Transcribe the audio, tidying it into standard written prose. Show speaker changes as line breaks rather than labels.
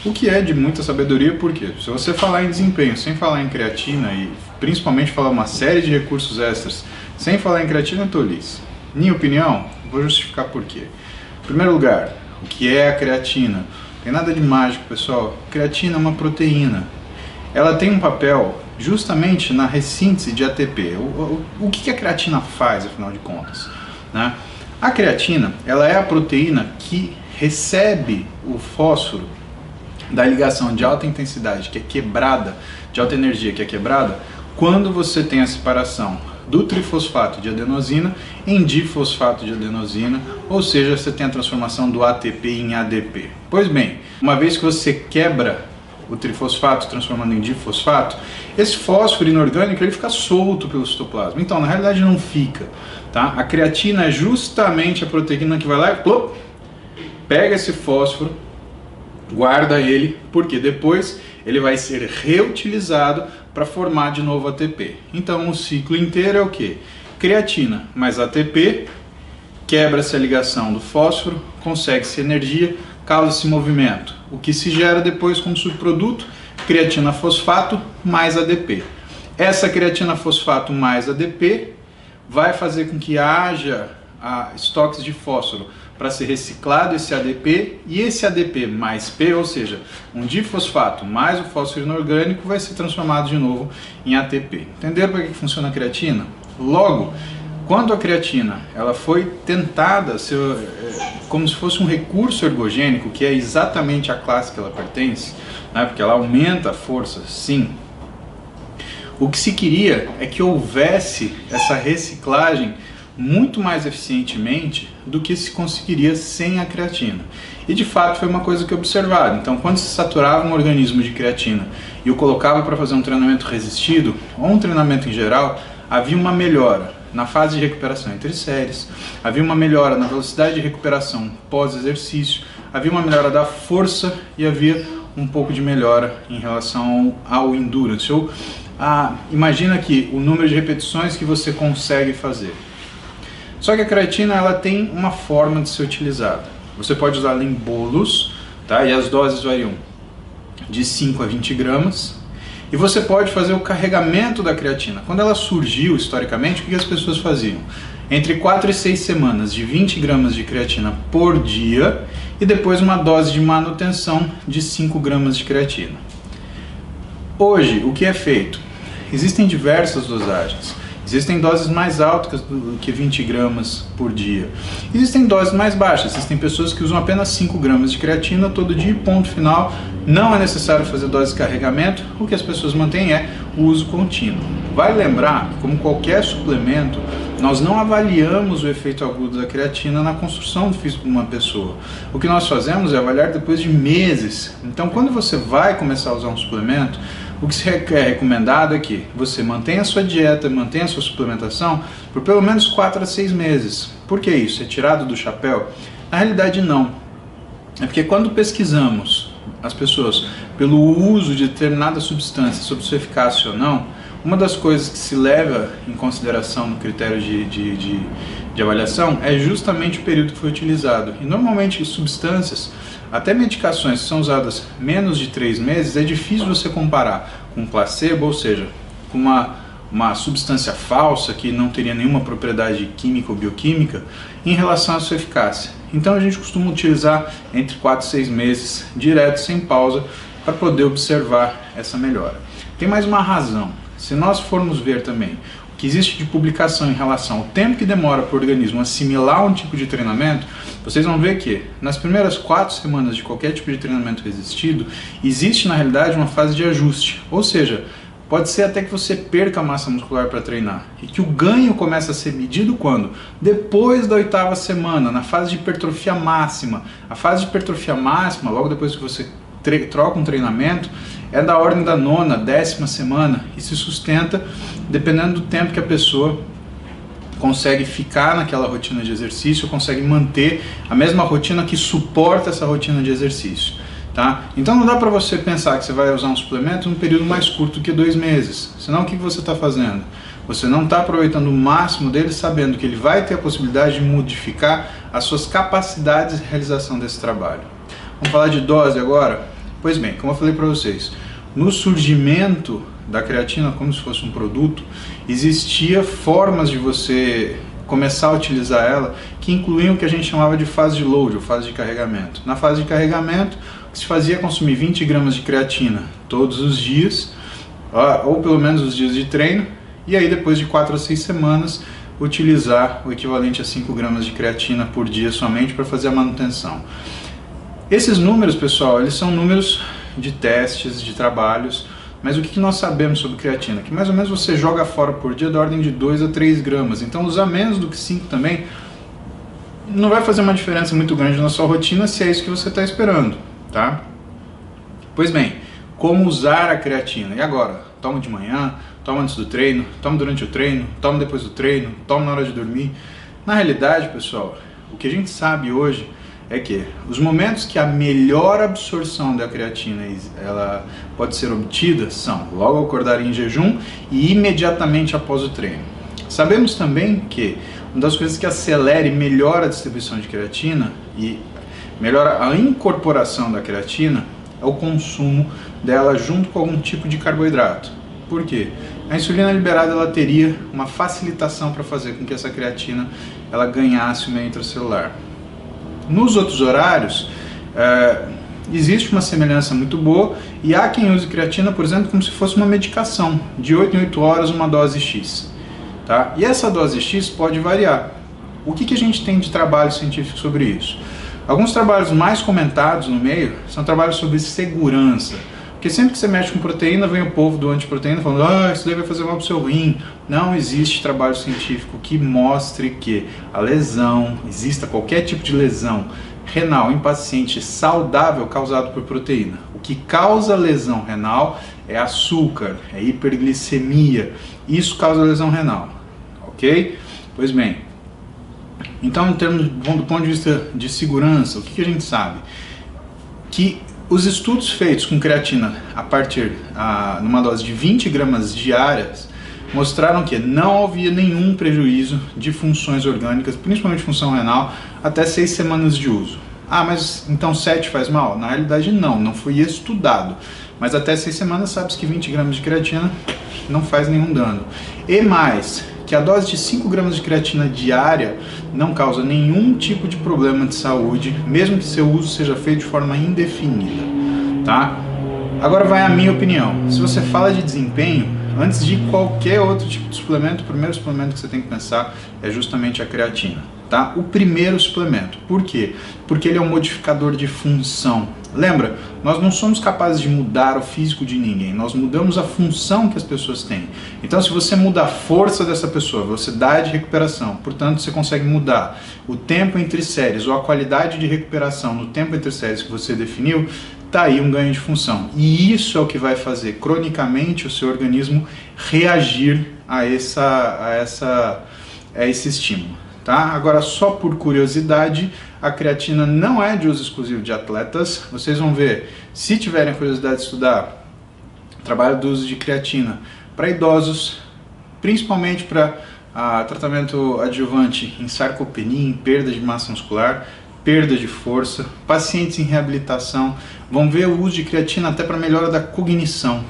O que é de muita sabedoria, porque se você falar em desempenho sem falar em creatina e principalmente falar uma série de recursos extras sem falar em creatina, é tolice. Minha opinião, vou justificar por quê. Em primeiro lugar, o que é a creatina? Não tem nada de mágico, pessoal. Creatina é uma proteína. Ela tem um papel justamente na ressíntese de ATP. O que a creatina faz, afinal de contas, né? A creatina, ela é a proteína que recebe o fósforo da ligação de alta intensidade, que é quebrada, de alta energia, que é quebrada, quando você tem a separação do trifosfato de adenosina em difosfato de adenosina, ou seja, você tem a transformação do ATP em ADP. Pois bem, uma vez que você quebra o trifosfato transformando em difosfato, esse fósforo inorgânico ele fica solto pelo citoplasma. Então, na realidade não fica, tá? A creatina é justamente a proteína que vai lá e plop, pega esse fósforo, guarda ele, porque depois ele vai ser reutilizado para formar de novo ATP. Então o ciclo inteiro é o que? Creatina mais ATP, quebra-se a ligação do fósforo, consegue-se energia, causa-se movimento. O que se gera depois como subproduto? Creatina fosfato mais ADP. Essa creatina fosfato mais ADP vai fazer com que haja estoques de fósforo para ser reciclado esse ADP, e esse ADP mais P, ou seja, um difosfato mais o fósforo inorgânico, vai ser transformado de novo em ATP. Entenderam para que funciona a creatina? Logo, quando a creatina ela foi tentada ser como se fosse um recurso ergogênico, que é exatamente a classe que ela pertence, né, porque ela aumenta a força, sim, o que se queria é que houvesse essa reciclagem muito mais eficientemente do que se conseguiria sem a creatina. E de fato foi uma coisa que eu observava. Então, quando se saturava um organismo de creatina e o colocava para fazer um treinamento resistido, ou um treinamento em geral, havia uma melhora na fase de recuperação entre séries, havia uma melhora na velocidade de recuperação pós-exercício, havia uma melhora da força e havia um pouco de melhora em relação ao endurance. Ou imagina aqui o número de repetições que você consegue fazer. Só que a creatina ela tem uma forma de ser utilizada. Você pode usá-la em bolos, tá? E as doses variam de 5 a 20 gramas. E você pode fazer o carregamento da creatina. Quando ela surgiu, historicamente, o que as pessoas faziam? Entre 4 e 6 semanas de 20 gramas de creatina por dia e depois uma dose de manutenção de 5 gramas de creatina. Hoje, o que é feito? Existem diversas dosagens. Existem doses mais altas do que 20 gramas por dia. Existem doses mais baixas. Existem pessoas que usam apenas 5 gramas de creatina todo dia, ponto final. Não é necessário fazer dose de carregamento. O que as pessoas mantêm é o uso contínuo. Vale lembrar que, como qualquer suplemento, nós não avaliamos o efeito agudo da creatina na construção do físico de uma pessoa. O que nós fazemos é avaliar depois de meses. Então, quando você vai começar a usar um suplemento, o que é recomendado é que você mantenha a sua dieta, mantenha a sua suplementação por pelo menos 4 a 6 meses. Por que isso? É tirado do chapéu? Na realidade não. É porque quando pesquisamos as pessoas pelo uso de determinada substância, sobre sua eficácia ou não, uma das coisas que se leva em consideração no critério de avaliação é justamente o período que foi utilizado. E normalmente substâncias, até medicações que são usadas menos de 3 meses, é difícil você comparar com placebo, ou seja, com uma substância falsa que não teria nenhuma propriedade química ou bioquímica em relação à sua eficácia. Então a gente costuma utilizar entre 4 e 6 meses, direto, sem pausa, para poder observar essa melhora. Tem mais uma razão. Se nós formos ver também o que existe de publicação em relação ao tempo que demora para o organismo assimilar um tipo de treinamento, vocês vão ver que nas primeiras 4 semanas de qualquer tipo de treinamento resistido, existe na realidade uma fase de ajuste. Ou seja, pode ser até que você perca a massa muscular para treinar. E que o ganho começa a ser medido quando? Depois da 8ª semana, na fase de hipertrofia máxima. A fase de hipertrofia máxima, logo depois que você troca um treinamento, é da ordem da 9ª, 10ª semana e se sustenta dependendo do tempo que a pessoa consegue ficar naquela rotina de exercício, consegue manter a mesma rotina que suporta essa rotina de exercício. Tá? Então não dá para você pensar que você vai usar um suplemento num período mais curto que 2 meses. Senão o que você está fazendo? Você não está aproveitando o máximo dele, sabendo que ele vai ter a possibilidade de modificar as suas capacidades de realização desse trabalho. Vamos falar de dose agora? Pois bem, como eu falei para vocês, no surgimento da creatina como se fosse um produto, existia formas de você começar a utilizar ela que incluíam o que a gente chamava de fase de load, ou fase de carregamento. Na fase de carregamento, o que se fazia é consumir 20 gramas de creatina todos os dias, ou pelo menos os dias de treino, e aí depois de 4 a 6 semanas, utilizar o equivalente a 5 gramas de creatina por dia somente para fazer a manutenção. Esses números, pessoal, eles são números de testes, de trabalhos, mas o que nós sabemos sobre creatina? Que mais ou menos você joga fora por dia da ordem de 2 a 3 gramas, então usar menos do que 5 também não vai fazer uma diferença muito grande na sua rotina se é isso que você está esperando, tá? Pois bem, como usar a creatina? E agora? Toma de manhã, toma antes do treino, toma durante o treino, toma depois do treino, toma na hora de dormir. Na realidade, pessoal, o que a gente sabe hoje é que os momentos que a melhor absorção da creatina ela pode ser obtida são logo ao acordar em jejum e imediatamente após o treino. Sabemos também que uma das coisas que acelera e melhora a distribuição de creatina e melhora a incorporação da creatina é o consumo dela junto com algum tipo de carboidrato. Por quê? A insulina liberada ela teria uma facilitação para fazer com que essa creatina ela ganhasse o meio intracelular. Nos outros horários, existe uma semelhança muito boa e há quem use creatina, por exemplo, como se fosse uma medicação, de 8 em 8 horas uma dose X. Tá? E essa dose X pode variar. O que a gente tem de trabalho científico sobre isso? Alguns trabalhos mais comentados no meio são trabalhos sobre segurança. Porque sempre que você mexe com proteína, vem o povo do antiproteína falando isso daí vai fazer mal para o seu rim. Não existe trabalho científico que mostre que a lesão, exista qualquer tipo de lesão renal em paciente saudável causado por proteína. O que causa lesão renal é açúcar, é hiperglicemia. Isso causa lesão renal, ok? Pois bem, então do ponto de vista de segurança, o que a gente sabe? Que os estudos feitos com creatina a partir numa dose de 20 gramas diárias mostraram que não havia nenhum prejuízo de funções orgânicas, principalmente função renal, até 6 semanas de uso. Ah, mas então 7 faz mal? Na realidade não foi estudado. Mas até 6 semanas sabe-se que 20 gramas de creatina não faz nenhum dano. E mais, que a dose de 5 gramas de creatina diária não causa nenhum tipo de problema de saúde, mesmo que seu uso seja feito de forma indefinida, tá? Agora vai a minha opinião. Se você fala de desempenho, antes de qualquer outro tipo de suplemento, o primeiro suplemento que você tem que pensar é justamente a creatina, tá? O primeiro suplemento. Por quê? Porque ele é um modificador de função. Lembra, nós não somos capazes de mudar o físico de ninguém, nós mudamos a função que as pessoas têm. Então, se você muda a força dessa pessoa, a velocidade de recuperação, portanto, você consegue mudar o tempo entre séries ou a qualidade de recuperação no tempo entre séries que você definiu, tá aí um ganho de função. E isso é o que vai fazer cronicamente o seu organismo reagir a esse estímulo. Tá? Agora, só por curiosidade, a creatina não é de uso exclusivo de atletas. Vocês vão ver, se tiverem a curiosidade de estudar, trabalho do uso de creatina para idosos, principalmente para tratamento adjuvante em sarcopenia, em perda de massa muscular, perda de força, pacientes em reabilitação, vão ver o uso de creatina até para melhora da cognição.